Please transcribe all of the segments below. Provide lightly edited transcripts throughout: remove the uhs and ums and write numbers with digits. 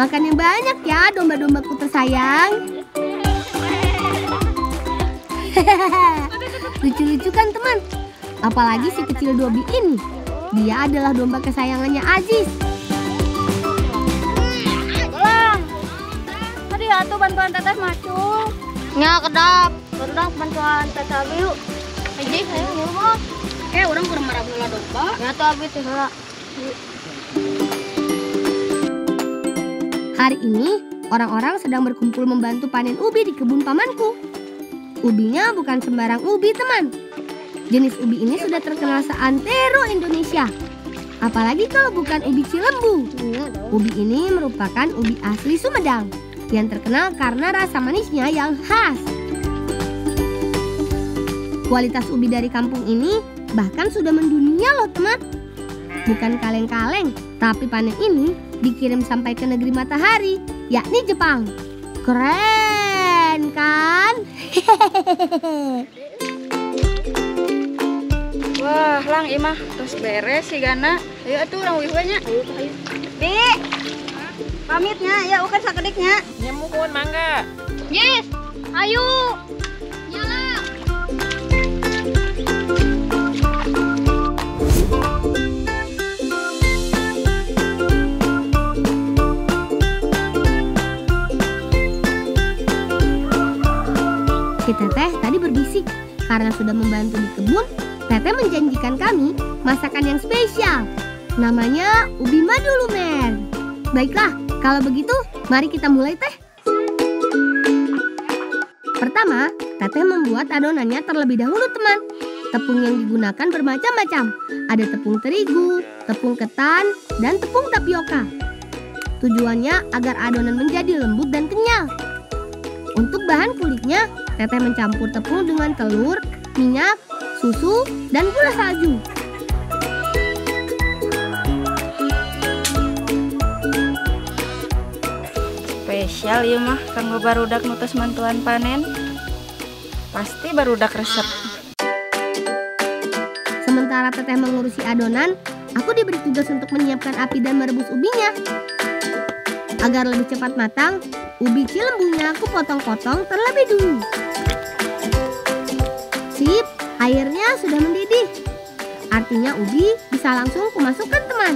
Makan yang banyak ya domba-dombaku tersayang. Lucu-lucu kan teman? Apalagi si kecil Dobby ini. Dia adalah domba kesayangannya Aziz. Pulang. Tadi atuh bantuan teteh macung. Nya kedap. Kedap bantuan teteh yuk. Aji saya ngurus. Orang kurang marah bola domba. Ya tuh abi teh heula. Hari ini orang-orang sedang berkumpul membantu panen ubi di kebun pamanku. Ubinya bukan sembarang ubi teman. Jenis ubi ini sudah terkenal seantero Indonesia. Apalagi kalau bukan ubi Cilembu. Ubi ini merupakan ubi asli Sumedang yang terkenal karena rasa manisnya yang khas. Kualitas ubi dari kampung ini bahkan sudah mendunia loh teman. Bukan kaleng-kaleng, tapi panen ini dikirim sampai ke negeri matahari, yakni Jepang. Keren kan? Wah, lang imah terus beres sih Gana. Ayo atuh urang wiwanya. Ayo. Dik. Pamitnya ya ukan sakediknya. Nyemuhun mangga. Yes. Ayo. Nyala. Si Teteh tadi berbisik karena sudah membantu di kebun. Teteh menjanjikan kami masakan yang spesial. Namanya ubi madu lumer. Baiklah, kalau begitu mari kita mulai teh. Pertama, Teteh membuat adonannya terlebih dahulu teman. Tepung yang digunakan bermacam-macam. Ada tepung terigu, tepung ketan, dan tepung tapioka. Tujuannya agar adonan menjadi lembut dan kenyal. Untuk bahan kulitnya, Teteh mencampur tepung dengan telur, minyak, susu, dan gula salju. Spesial ya mah kanggo barudak nutus mantuan panen. Pasti barudak resep. Sementara Teteh mengurusi adonan, aku diberi tugas untuk menyiapkan api dan merebus ubinya. Agar lebih cepat matang, ubi Cilembunya aku potong-potong terlebih dulu. Sip, airnya sudah mendidih. Artinya ubi bisa langsung kumasukkan teman.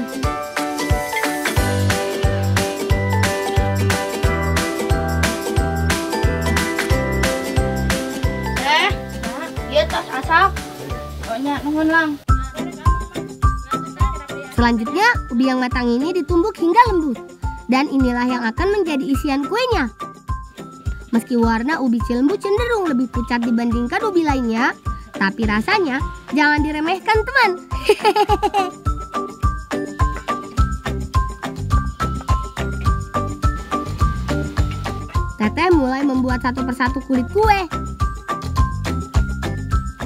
Dia tas asap. Pokoknya nuhun lang. Selanjutnya, ubi yang matang ini ditumbuk hingga lembut. Dan inilah yang akan menjadi isian kuenya. Meski warna ubi Cilembu cenderung lebih pucat dibandingkan ubi lainnya, tapi rasanya jangan diremehkan teman. Teteh mulai membuat satu persatu kulit kue.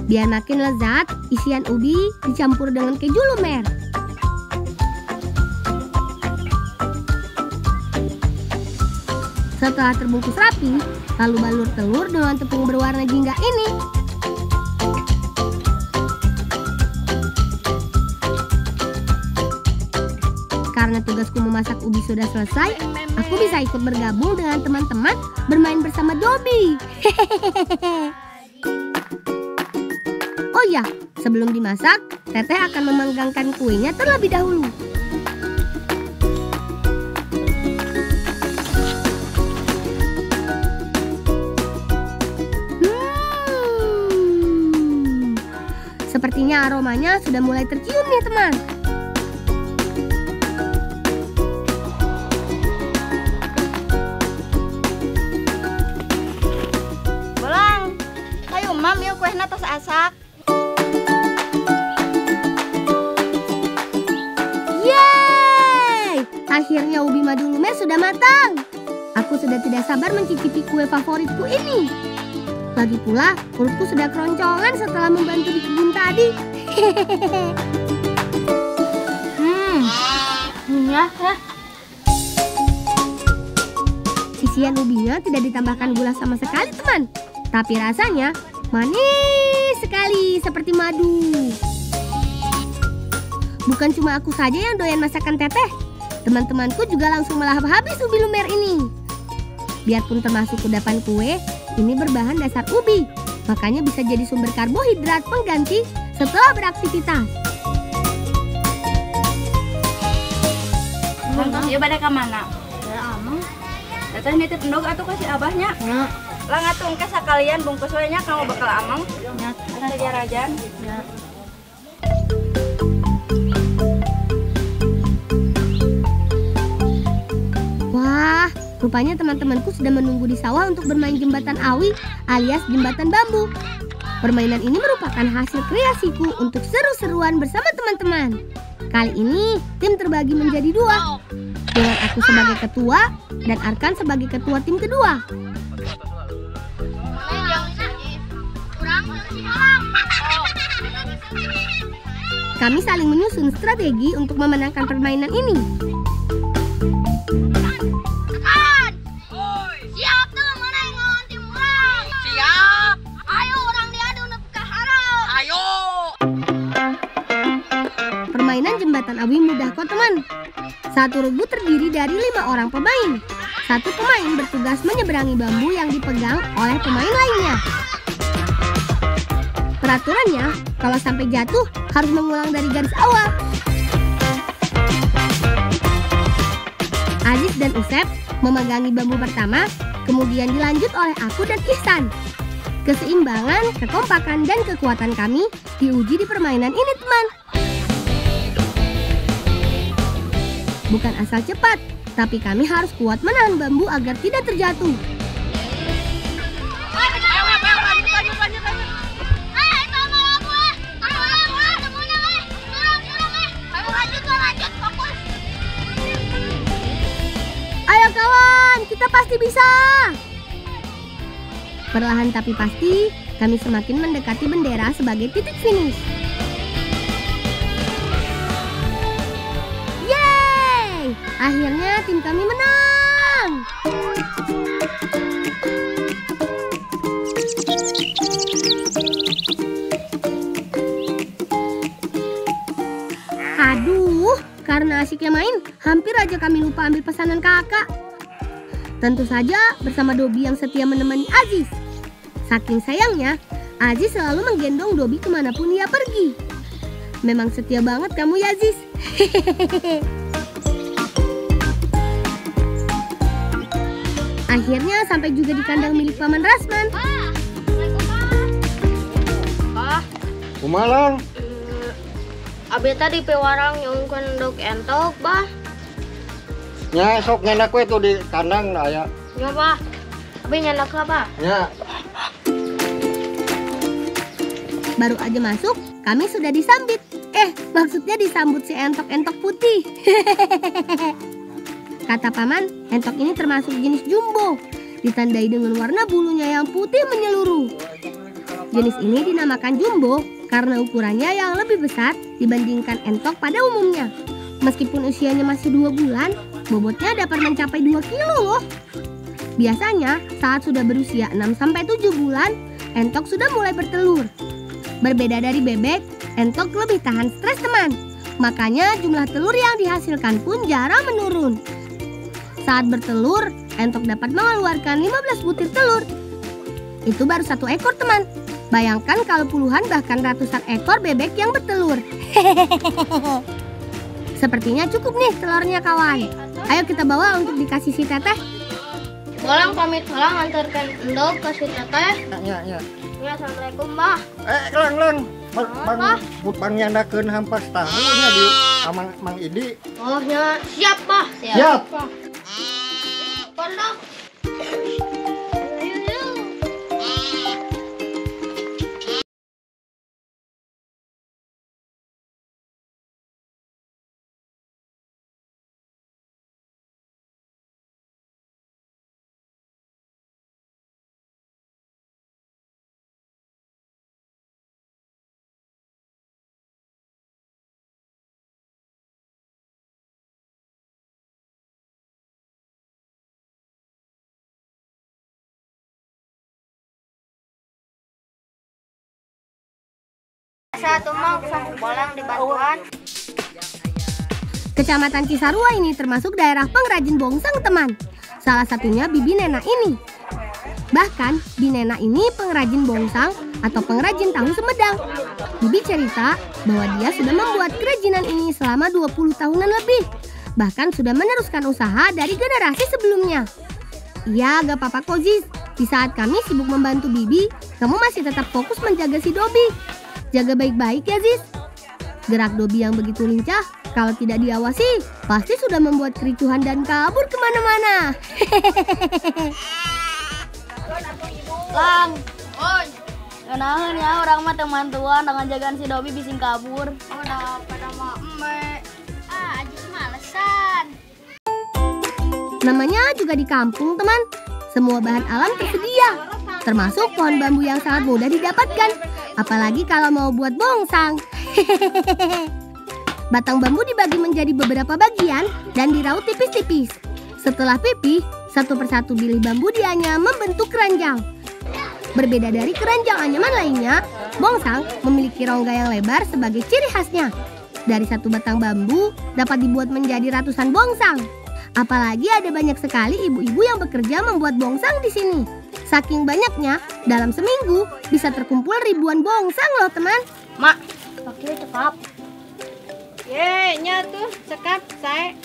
Biar makin lezat, isian ubi dicampur dengan keju lumer. Setelah terbungkus rapi, lalu balur telur dengan tepung berwarna jingga ini. Karena tugasku memasak ubi sudah selesai, aku bisa ikut bergabung dengan teman-teman bermain bersama Dobby. Oh ya, sebelum dimasak, Teteh akan memanggangkan kuenya terlebih dahulu. Sepertinya aromanya sudah mulai tercium nih teman. Bolang. Ayo mam yuk kuehna tos asak. Yeay! Akhirnya ubi madu lumer sudah matang. Aku sudah tidak sabar mencicipi kue favoritku ini. Lagi pula, perutku sudah keroncongan setelah membantu di kebun tadi. Ya. Isian ubinya tidak ditambahkan gula sama sekali teman. Tapi rasanya manis sekali seperti madu. Bukan cuma aku saja yang doyan masakan Teteh. Teman-temanku juga langsung melahap habis ubi lumer ini. Biarpun termasuk kudapan kue, ini berbahan dasar ubi, makanya bisa jadi sumber karbohidrat pengganti setelah beraktivitas. Ya pada ke mana? Ya amang. Teteh nitip endog atau kasih abahnya? Ya. Lah ngatung ke sakalian bungkus we nya kamu bakal amang. Ya. Ada jarajan. Ya. Wah, rupanya teman-temanku sudah menunggu di sawah untuk bermain jembatan awi alias jembatan bambu. Permainan ini merupakan hasil kreasiku untuk seru-seruan bersama teman-teman. Kali ini tim terbagi menjadi dua, dengan aku sebagai ketua dan Arkan sebagai ketua tim kedua. Kami saling menyusun strategi untuk memenangkan permainan ini. Siap tuh, mana yang ngelawan tim orang? Siap. Ayo orang diadu nepkah harap. Ayo. Permainan jembatan awi mudah kok teman. Satu regu terdiri dari 5 orang pemain. Satu pemain bertugas menyeberangi bambu yang dipegang oleh pemain lainnya. Peraturannya, kalau sampai jatuh harus mengulang dari garis awal. Aziz dan Usep memegangi bambu pertama, kemudian dilanjut oleh aku dan Ihsan. Keseimbangan, kekompakan, dan kekuatan kami diuji di permainan ini teman. Bukan asal cepat, tapi kami harus kuat menahan bambu agar tidak terjatuh. Ayo kawan, kita pasti bisa. Perlahan tapi pasti, kami semakin mendekati bendera sebagai titik finish. Yeay! Akhirnya tim kami menang. Aduh, karena asiknya main, hampir aja kami lupa ambil pesanan kakak. Tentu saja bersama Dobi yang setia menemani Aziz. Saking sayangnya, Aziz selalu menggendong Dobi kemanapun ia pergi. Memang setia banget kamu ya, Aziz. Akhirnya sampai juga di kandang milik Paman Rasman. Pak, Kumalang, abi tadi pewarang nyungkeun endog entok, Bah. nya sok nyenak we tuh di kandang da aya. Ya, Pak. Abi nyenak lah, Pak. Nya Baru aja masuk, kami sudah disambit. Maksudnya disambut si entok-entok putih. Kata Paman, entok ini termasuk jenis jumbo, ditandai dengan warna bulunya yang putih menyeluruh. Jenis ini dinamakan jumbo karena ukurannya yang lebih besar dibandingkan entok pada umumnya. Meskipun usianya masih 2 bulan, bobotnya dapat mencapai 2 kilo loh. Biasanya saat sudah berusia 6-7 bulan, entok sudah mulai bertelur. Berbeda dari bebek, entok lebih tahan stres teman. Makanya jumlah telur yang dihasilkan pun jarang menurun. Saat bertelur, entok dapat mengeluarkan 15 butir telur. Itu baru 1 ekor teman. Bayangkan kalau puluhan bahkan ratusan ekor bebek yang bertelur. Sepertinya cukup nih telurnya kawan. Ayo kita bawa untuk dikasih si teteh. Bolang pamit bolang antarkan endog ke si teteh. nya. Ya, assalamualaikum, Bah. Lang. Bang nyandakeun hampas tahu nya di Mang Idi. Oh, ya, siap, Bah. Siap. Pondok. Satu mau bolang di bantuan. Kecamatan Cisarua ini termasuk daerah pengrajin bongsang, teman. Salah satunya Bibi Nena ini. Bahkan, Bibi Nena ini pengrajin bongsang atau pengrajin tahu Sumedang. Bibi cerita bahwa dia sudah membuat kerajinan ini selama 20 tahunan lebih. Bahkan sudah meneruskan usaha dari generasi sebelumnya. Iya, gak apa-apa kok, Ziz. Di saat kami sibuk membantu Bibi, kamu masih tetap fokus menjaga si Dobi. Jaga baik-baik ya, Ziz. Gerak Dobi yang begitu lincah, kalau tidak diawasi, pasti sudah membuat kericuhan dan kabur kemana-mana. Lang, oi. Kenalan ya, orang mah teman-teman dengan jagaan si Dobi bising kabur. Oh, dah pada mah embe. Aji malesan. Namanya juga di kampung, teman. Semua bahan alam tersedia, termasuk pohon bambu yang sangat mudah didapatkan. Apalagi kalau mau buat bongsang. Batang bambu dibagi menjadi beberapa bagian dan diraut tipis-tipis. Setelah pipih, satu persatu bilah bambu dianyam membentuk keranjang. Berbeda dari keranjang anyaman lainnya, bongsang memiliki rongga yang lebar sebagai ciri khasnya. Dari satu batang bambu dapat dibuat menjadi ratusan bongsang. Apalagi ada banyak sekali ibu-ibu yang bekerja membuat bongsang di sini. Saking banyaknya, dalam seminggu bisa terkumpul ribuan bongsang loh, teman. Mak, pakai cekap. Nya tuh cekap saya.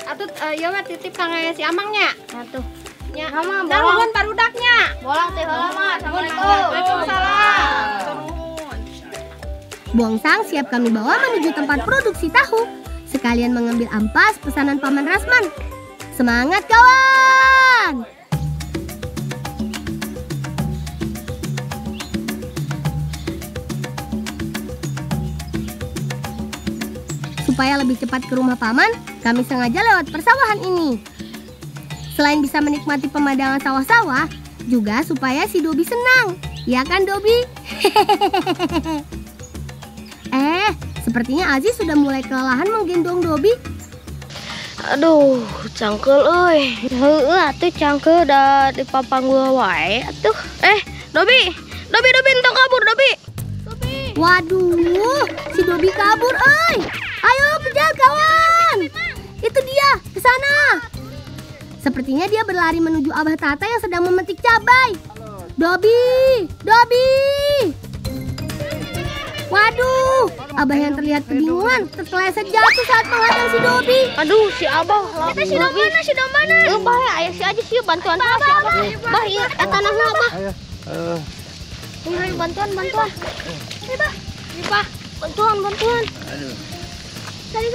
Atut ya mah titip kang si Amangnya. Nah tuh. Nya. Mama, Nuhun parudaknya. Bolang teh heula mah. Assalamualaikum. Waalaikumsalam. Bongsang siap kami bawa menuju tempat produksi tahu. Sekalian mengambil ampas pesanan Paman Rasman. Semangat kawan! Supaya lebih cepat ke rumah Paman, kami sengaja lewat persawahan ini. Selain bisa menikmati pemandangan sawah-sawah, juga supaya si Dobi senang. Ya kan, Dobi? Sepertinya Aziz sudah mulai kelelahan menggendong Dobi. Aduh, cangkel euy. Heueuh atuh cangkel da di papanggul wae atuh. Dobi entong kabur, Dobi. Waduh, si Dobi kabur, euy. Ayo kejar kawan. Itu dia, ke sana. Sepertinya dia berlari menuju Abah Tata yang sedang memetik cabai. Dobi. Waduh, Abah yang terlihat kebingungan terpeleset jatuh saat menghadang si Dobi. Aduh, si Abah. Kita si mana? Bahaya aya si aja sih bantuan si Abah. Bah, ieu tanahna Abah. Ayo bantuan. Bah. Bantuan.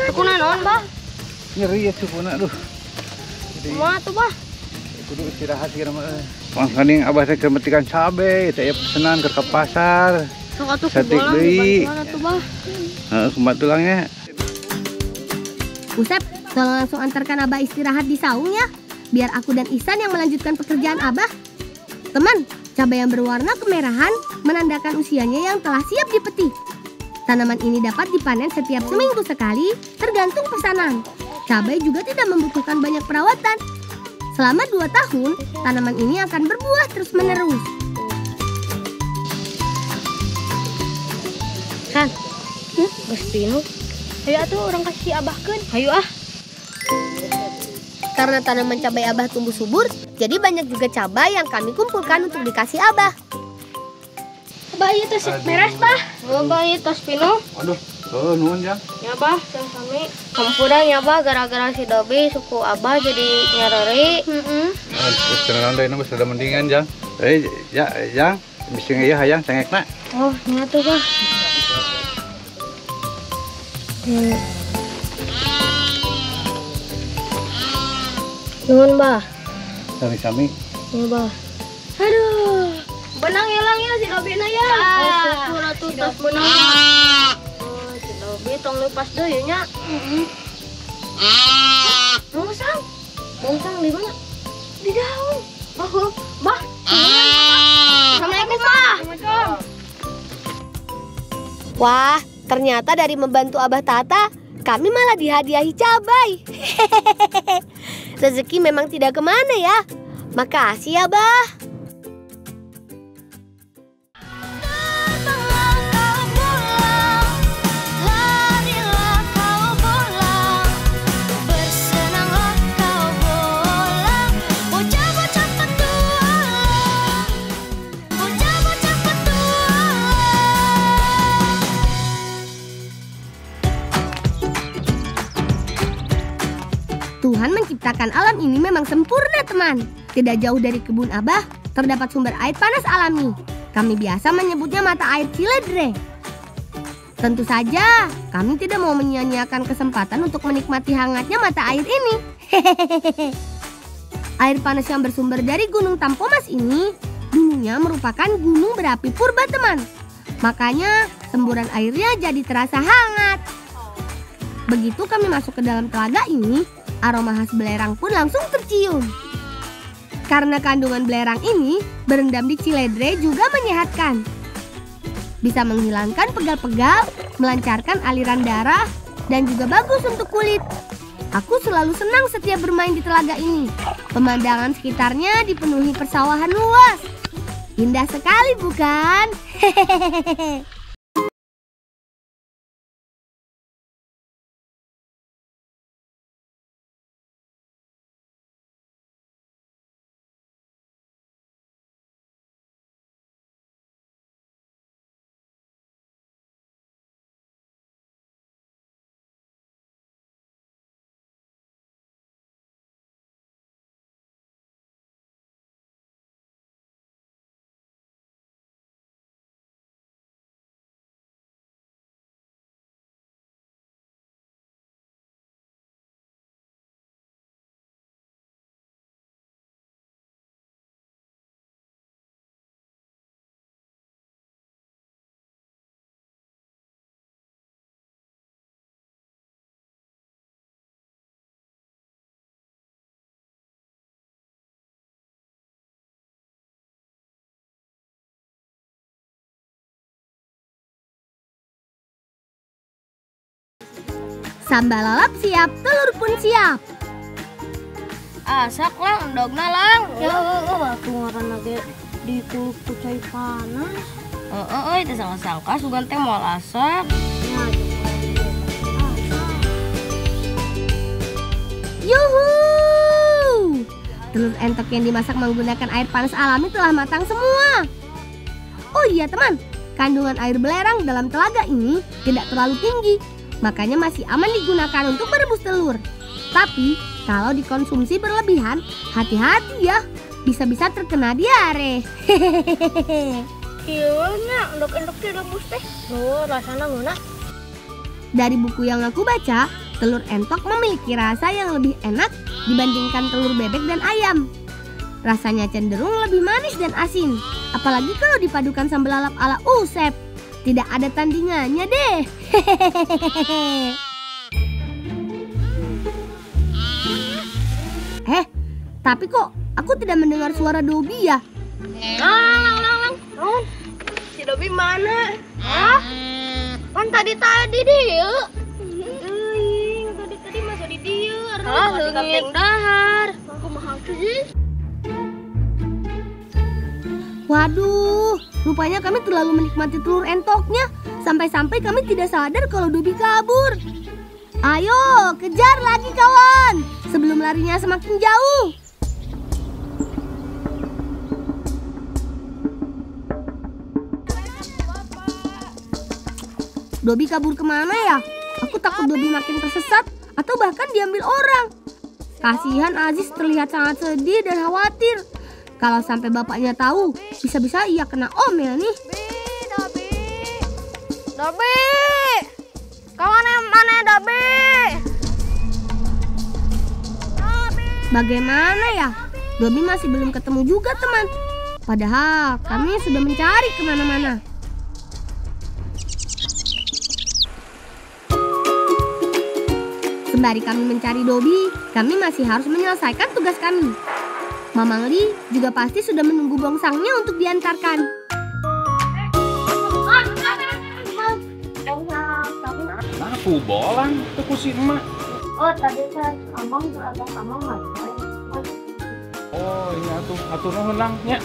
Aku naon, Bah? Nyeri ya cupuna aduh. Kumaha tuh, Bah? Kudu istirahat kira mah. Pangkaning Abah teh keur metikan cabe, teh pesanan ke pasar. Sok atuh Satik deui. bantuan atuh, Bah. Heeh, kumaha tulangnya. Usep, tolong langsung antarkan Abah istirahat di saung ya. Biar aku dan Ihsan yang melanjutkan pekerjaan Abah. Teman, cabai yang berwarna kemerahan menandakan usianya yang telah siap dipetik. Tanaman ini dapat dipanen setiap seminggu sekali, tergantung pesanan. Cabai juga tidak membutuhkan banyak perawatan. Selama 2 tahun, tanaman ini akan berbuah terus-menerus. San, geus pinu. Hayu atuh orang kasih Abahkeun. Hayu ah. Karena tanaman cabai Abah tumbuh subur, jadi banyak juga cabai yang kami kumpulkan untuk dikasih Abah. Abah ieu tos meres, Bah. Abah ieu tos pinu. Aduh, nuhun Jang. Ya, Bah, sami. Kampurang ya, Bah, gara-gara si Dobi suku Abah jadi nyareri. Terus kenalan deui geus ada mendingan Jang. Jang, bisi ieu hayang cengekna. Oh, nya tuh, Bah. Nuhun, Bah. Sami-sami. Ya, Bah. Aduh. Benang hilang ya si Dobi na ya. Syukur atuh tos benang. Oh, si Dobi tong lepas deui nya. Bongsang di mana? Di daun. Oh, Bah. Assalamualaikum, Bah. Wah, ternyata dari membantu Abah Tata, kami malah dihadiahi cabai. Rezeki memang tidak kemana ya. Makasih ya, Bah. ciptakan alam ini memang sempurna, teman. Tidak jauh dari kebun Abah, terdapat sumber air panas alami. Kami biasa menyebutnya mata air Ciledre. Tentu saja, kami tidak mau menyia-nyiakan kesempatan untuk menikmati hangatnya mata air ini. Air panas yang bersumber dari Gunung Tampomas ini dulunya merupakan gunung berapi purba, teman. Makanya semburan airnya jadi terasa hangat. Begitu kami masuk ke dalam telaga ini, aroma khas belerang pun langsung tercium. Karena kandungan belerang ini berendam di Ciledre juga menyehatkan. Bisa menghilangkan pegal-pegal, melancarkan aliran darah, dan juga bagus untuk kulit. Aku selalu senang setiap bermain di telaga ini. Pemandangan sekitarnya dipenuhi persawahan luas. Indah sekali, bukan? Hehehe. Sambal lalap siap, telur pun siap. Asak lang, dogna lang. Ya, waktu ngaran lagi di kuluk pucai panas. Itu sangka sugan teh moal asak. Yuhu! Telur entok yang dimasak menggunakan air panas alami telah matang semua. Oh iya teman, kandungan air belerang dalam telaga ini tidak terlalu tinggi. Makanya masih aman digunakan untuk merebus telur. Tapi kalau dikonsumsi berlebihan, hati-hati ya, bisa-bisa terkena diare. Iya nya, endok-endok direbus teh. Oh, rasana guna. Dari buku yang aku baca, telur entok memiliki rasa yang lebih enak dibandingkan telur bebek dan ayam. Rasanya cenderung lebih manis dan asin, apalagi kalau dipadukan sambal lalap ala Usep. Tidak ada tandingannya deh. Tapi kok aku tidak mendengar suara Dobi ya? Lang. Si Dobi mana? Hah? Kan tadi dia. Tadi masa di dia. Leungit dahar. Aku mahal sih. Waduh, rupanya kami terlalu menikmati telur entoknya. Sampai-sampai kami tidak sadar kalau Dobi kabur. Ayo, kejar lagi kawan, sebelum larinya semakin jauh. Dobi kabur kemana ya? Aku takut Dobi makin tersesat atau bahkan diambil orang. Kasihan Aziz terlihat sangat sedih dan khawatir. Kalau sampai bapaknya tahu, bisa-bisa ia kena omel nih. Dobi! Kawan yang mana Dobi? Bagaimana ya? Dobi masih belum ketemu juga teman. Padahal kami sudah mencari kemana-mana. Sembari kami mencari Dobi, kami masih harus menyelesaikan tugas kami. Mamang Li juga pasti sudah menunggu bongsangnya untuk diantarkan. Aku bolang tuh kusi emak. Oh tadi saya amang main. Oh ini atuh nuhun lang nya.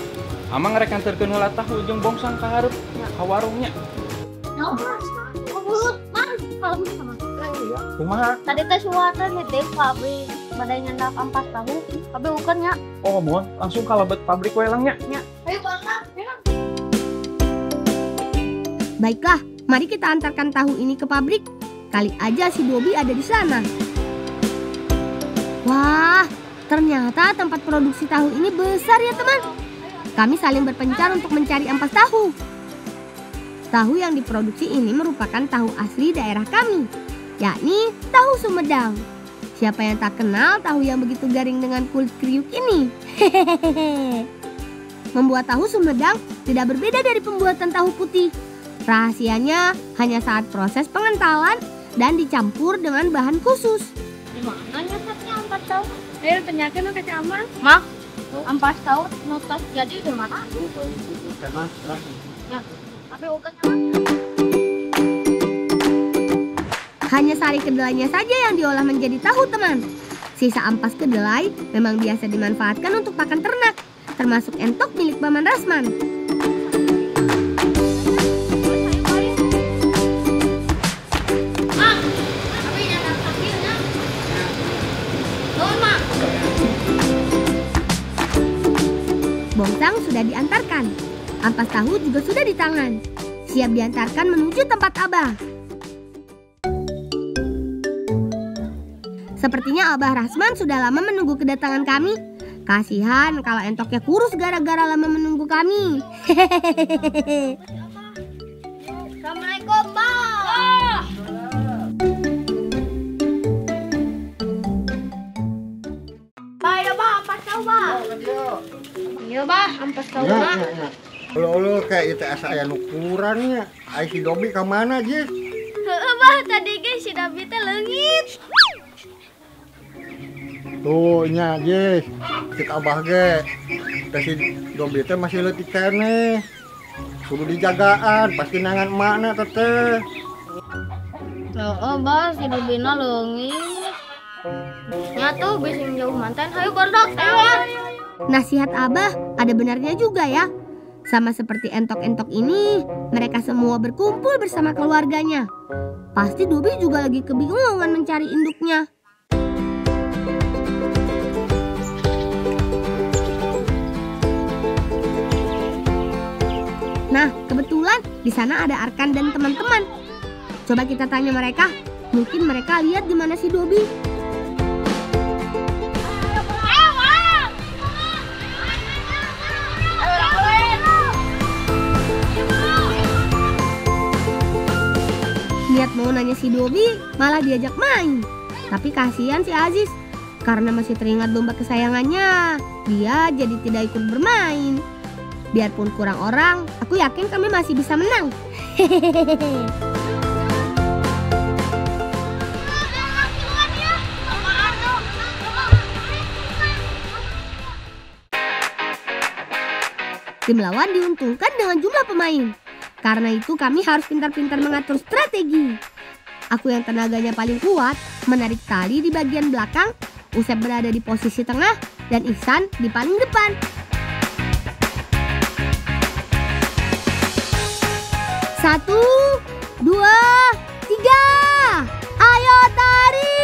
Amang rek anterkeun heula tahu jeung bongsang ka hareup ka warungnya. Kumaha? Tadi teh suwatan di pabrik badai nyandak ampas tahu. Tapi bukan nya. Oh mohon langsung kalebet pabrik we lang nya. Ayo bangga. Baiklah, mari kita antarkan tahu ini ke pabrik. Kali aja si Dobi ada di sana. Wah, Ternyata tempat produksi tahu ini besar ya teman. Kami saling berpencar untuk mencari ampas tahu. Tahu yang diproduksi ini merupakan tahu asli daerah kami, yakni tahu Sumedang. Siapa yang tak kenal tahu yang begitu garing dengan kulit kriuk ini? Hehehe. Membuat tahu Sumedang tidak berbeda dari pembuatan tahu putih. Rahasianya hanya saat proses pengentalan dan dicampur dengan bahan khusus. Di mana nyatanya ampas tahu? Tanyakan ke Amang. Mak, ampas tahu nutas jadi di mana? Ya, tapi bukan. Hanya sari kedelainya saja yang diolah menjadi tahu teman. Sisa ampas kedelai memang biasa dimanfaatkan untuk pakan ternak, termasuk entok milik Paman Rasman. Bongsang sudah diantarkan, ampas tahu juga sudah di tangan, siap diantarkan menuju tempat Abah. Sepertinya Abah Rasman sudah lama menunggu kedatangan kami. Kasihan kalau entoknya kurus gara-gara lama menunggu kami. Hehehe. Assalamualaikum, Bang. Baik, Bang, ampas tahu, Bang. Iya, Bang, ampas tahu, Bang. Lo kayak itu asa aya ukurannya. Ai si Dobi ke mana, Jis? Heeh, Bang, tadi ge si Dobi teh leungit. Tuh nya, Jis. Kita Abah ge. Teh si Dobi teh masih leutik keneh. Kudu dijagaan, pasti nangan emakna teteh. Heeh, Bang, si Dobina leungit. Nya tuh bising jauh mantan, hayu bordok, tewan. Nasihat Abah ada benarnya juga ya. Sama seperti entok-entok ini, mereka semua berkumpul bersama keluarganya. Pasti Dobi juga lagi kebingungan mencari induknya. Nah, kebetulan di sana ada Arkan dan teman-teman. Coba kita tanya mereka, mungkin mereka lihat di mana si Dobi. Niat mau nanya si Dobi, malah diajak main. Tapi kasihan si Aziz, karena masih teringat domba kesayangannya, dia jadi tidak ikut bermain. Biarpun kurang orang, aku yakin kami masih bisa menang. Hehehe. Tim lawan diuntungkan dengan jumlah pemain. Karena itu kami harus pintar-pintar mengatur strategi. Aku yang tenaganya paling kuat menarik tali di bagian belakang, Usep berada di posisi tengah, dan Ihsan di paling depan. Satu, dua, tiga. Ayo tarik!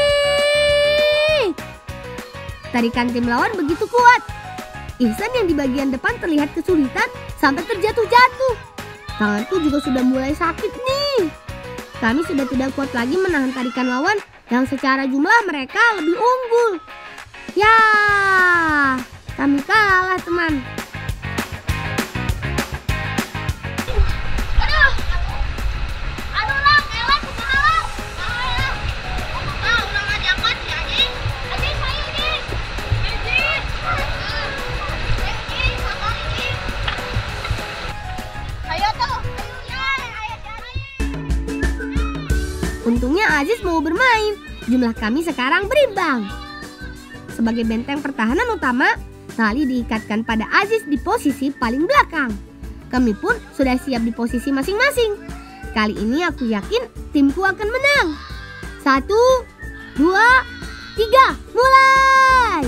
Tarikan tim lawan begitu kuat. Ihsan yang di bagian depan terlihat kesulitan sampai terjatuh-jatuh. Tanganku juga sudah mulai sakit nih. Kami sudah tidak kuat lagi menahan tarikan lawan yang secara jumlah mereka lebih unggul. Ya, kami kalah teman. Untungnya Aziz mau bermain. Jumlah kami sekarang berimbang. Sebagai benteng pertahanan utama, tali diikatkan pada Aziz di posisi paling belakang. Kami pun sudah siap di posisi masing-masing. Kali ini aku yakin timku akan menang. 1, 2, 3, mulai!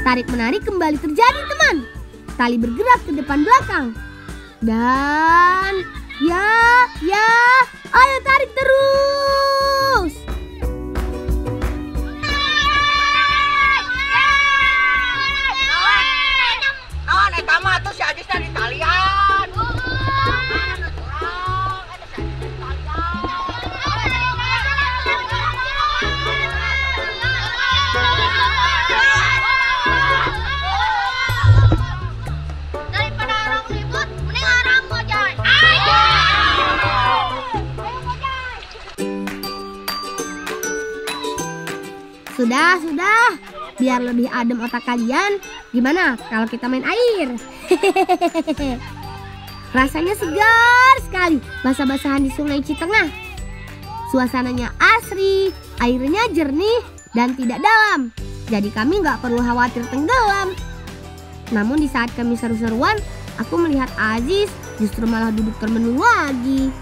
Tarik-menarik kembali terjadi teman. Tali bergerak ke depan belakang. Dan ya, ayo tarik terus. Naon eta mah tuh si Ajis teh di talian. Sudah. Biar lebih adem otak kalian, gimana kalau kita main air? Rasanya segar sekali basah-basahan di Sungai Citengah. Suasananya asri, airnya jernih dan tidak dalam. Jadi kami nggak perlu khawatir tenggelam. Namun di saat kami seru-seruan, aku melihat Aziz justru malah duduk termenung lagi.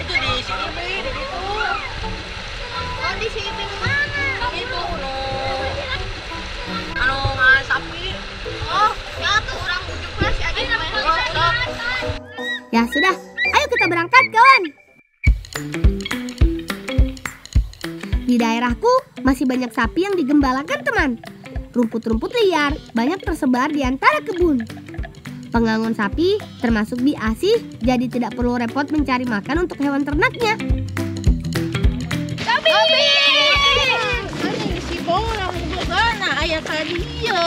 Itu di sini, di situ. Oh, di sini mana? Itu sapi. Oh, ya tuh orang ujungnya si Adis main. Ya sudah, ayo kita berangkat kawan. Di daerahku masih banyak sapi yang digembalakan teman. Rumput-rumput liar banyak tersebar di antara kebun. Pengangon sapi termasuk biasih, jadi tidak perlu repot mencari makan untuk hewan ternaknya. Sapi! Si Bong orang bagaimana ayah tadi ya?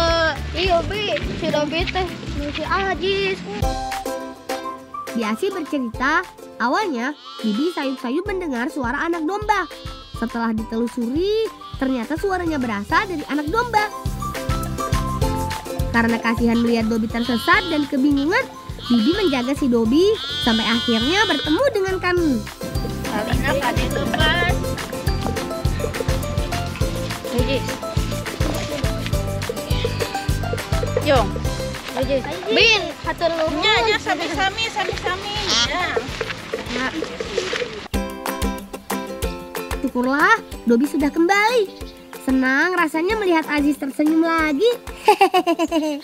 Iya Bi, si Dobi teh si Ajis. Biasih bercerita, awalnya Bibi sayup-sayup mendengar suara anak domba. Setelah ditelusuri, ternyata suaranya berasal dari anak domba. Karena kasihan melihat Dobi tersesat dan kebingungan, Bibi menjaga si Dobi sampai akhirnya bertemu dengan kami. Salina kade lepas. Ajis. Yong. Ajis. Bin, hatur nuhun. Ya, sami-sami. Ya. Syukurlah, Dobi sudah kembali. Senang rasanya melihat Aziz tersenyum lagi. Hehehe.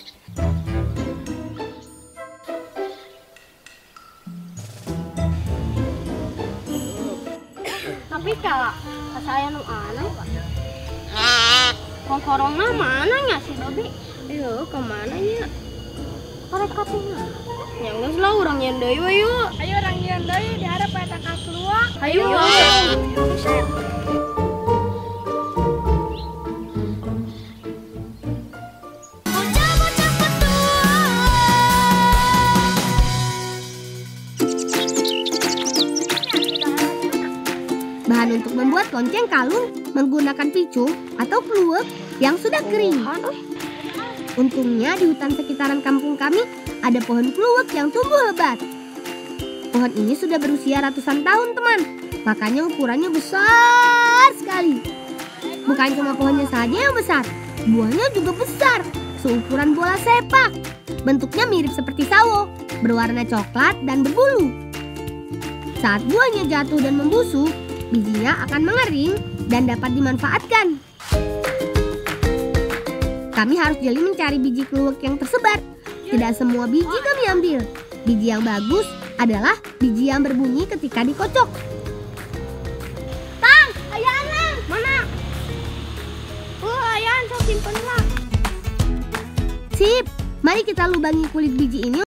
Tapi kak, saya nu aneh. Kongkorongna mana nya si Dobi? Iya, kemana nya? Mereka tinggal. Yang geus lah urang nyeun deui we yuk. Ayo orang yang deui diharap eta ka keluar. Ayo. Bahan untuk membuat lonceng kalung menggunakan picung atau kluwek yang sudah kering. Untungnya di hutan sekitaran kampung kami ada pohon kluwek yang tumbuh lebat. Pohon ini sudah berusia ratusan tahun teman, makanya ukurannya besar sekali. Bukan cuma pohonnya saja yang besar, buahnya juga besar, seukuran bola sepak. Bentuknya mirip seperti sawo, berwarna coklat dan berbulu. Saat buahnya jatuh dan membusuk, bijinya akan mengering dan dapat dimanfaatkan. Kami harus jeli mencari biji kluwek yang tersebar. Tidak semua biji kami ambil. Biji yang bagus adalah biji yang berbunyi ketika dikocok. Tang, ayaan lang. Mana? Ayaan sok simpen lah. Sip, mari kita lubangi kulit biji ini.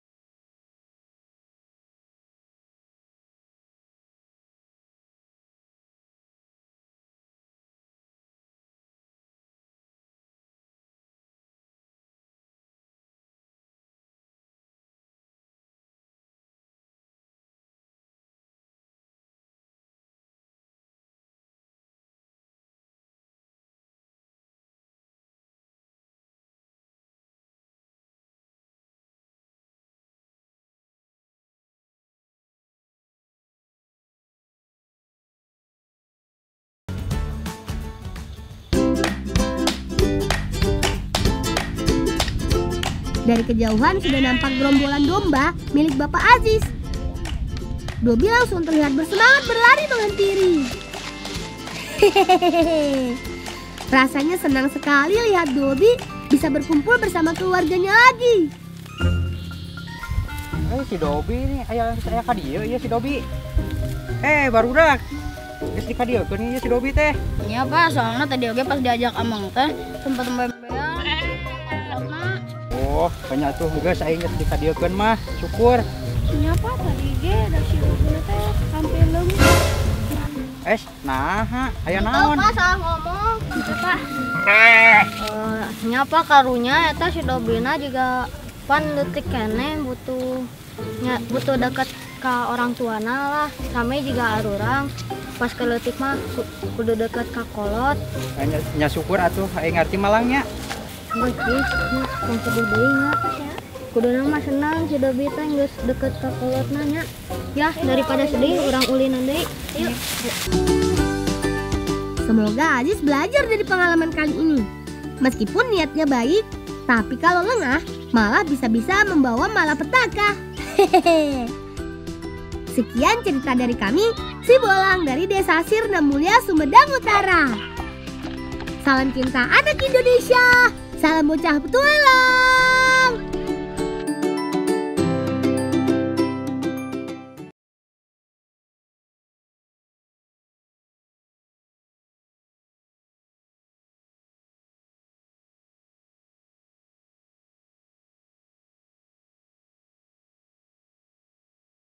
Dari kejauhan sudah nampak gerombolan domba milik Bapak Aziz. Dobi langsung terlihat bersemangat berlari menghantiri. Hehehe. Rasanya senang sekali lihat Dobi bisa berkumpul bersama keluarganya lagi. Si Dobi nih, ayah ka dieu ieu si Dobi. Barudak. Geus di ka dieu keun ieu si Dobi teh. Iya Pak, soalnya tadi oge pas diajak Amang teh sempat membean. Oh, banyak tuh geus aing geus di ka dieu keun mah, syukur. Nya Pak tadi ge da si Dobi teh sampai leungit. Nah, aya naon? Pak salah ngomong. Pak. Nya Pak karunya eta si Dobina juga pan leutik keneh butuh deket ka orang tuana lah. Kami juga arurang pas ke leutik mah kudu deket ka kolot. Nya syukur atuh aya ngarti malangnya. Geus yang sedih deui nya. Kuduna mah senang si Dobi teh geus deket ka kolotna nya. Ya, daripada sedih urang ulinan deui. Yuk. Semoga Aziz belajar dari pengalaman kali ini. Meskipun niatnya baik, tapi kalau lengah malah bisa-bisa membawa malapetaka. Hehehe. Sekian cerita dari kami, Si Bolang dari Desa Sirna Mulia, Sumedang Utara. Salam cinta anak Indonesia. Salam bocah petualang.